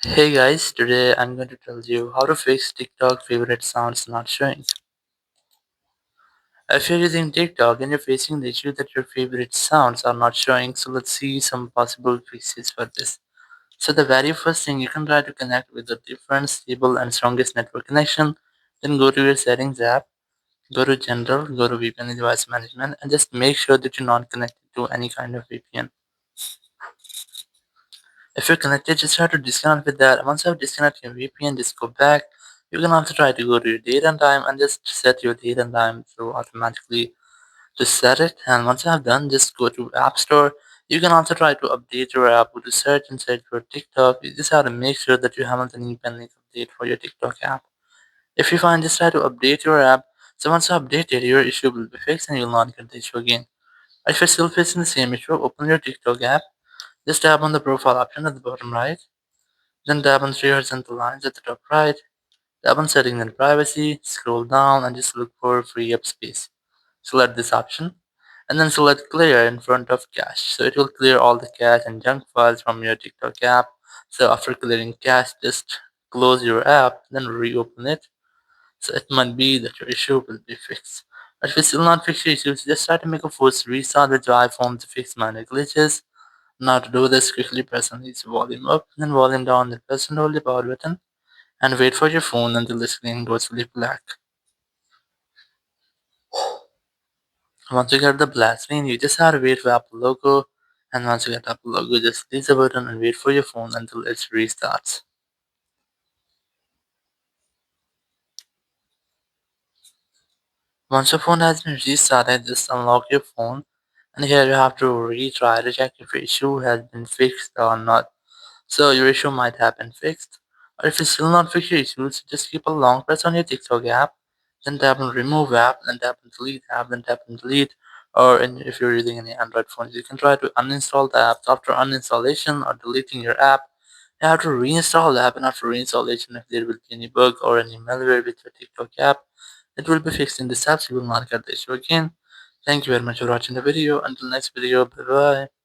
Hey guys, today I'm going to tell you how to fix TikTok favorite sounds not showing. If you're using TikTok and you're facing the issue that your favorite sounds are not showing, so let's see some possible fixes for this. So the very first thing, you can try to connect with a different, stable and strongest network connection. Then go to your settings app, go to general, go to VPN device management, and just make sure that you're not connected to any kind of VPN. If you're connected, just try to disconnect with that. Once you have disconnected your VPN, just go back. You can also try to go to your date and time and just set your date and time to automatically just set it. And once you have done, just go to App Store. You can also try to update your app. Go to search and search for TikTok. You just have to make sure that you haven't any pending update for your TikTok app. If you find, just try to update your app. So once you update it, your issue will be fixed and you will not get the issue again. If you're still facing the same issue, open your TikTok app. Just tap on the profile option at the bottom right. Then tap on three horizontal lines at the top right. Tap on settings and privacy, scroll down and just look for free up space. Select this option and then select clear in front of cache. So it will clear all the cache and junk files from your TikTok app. So after clearing cache, just close your app, then reopen it. So it might be that your issue will be fixed. But if you still not fix your issues, just try to make a forced restart with your iPhone to fix minor glitches. Now to do this, quickly press on its volume up, then volume down, then press and hold the power button and wait for your phone until the screen goes fully black. Once you get the black screen, you just have to wait for Apple logo. And once you get Apple logo, just release the button and wait for your phone until it restarts. Once your phone has been restarted, just unlock your phone. And here you have to retry to check if your issue has been fixed or not. So your issue might have been fixed. Or if you still not fix your issues, just keep a long press on your TikTok app, then tap on remove app, then tap on delete app, then tap on delete. Or if you're using any Android phones, you can try to uninstall the app. After uninstallation or deleting your app, you have to reinstall the app, and after reinstallation, if there will be any bug or any malware with your TikTok app, it will be fixed in this app, so you will not get the issue again. Thank you very much for watching the video. Until next video, bye bye.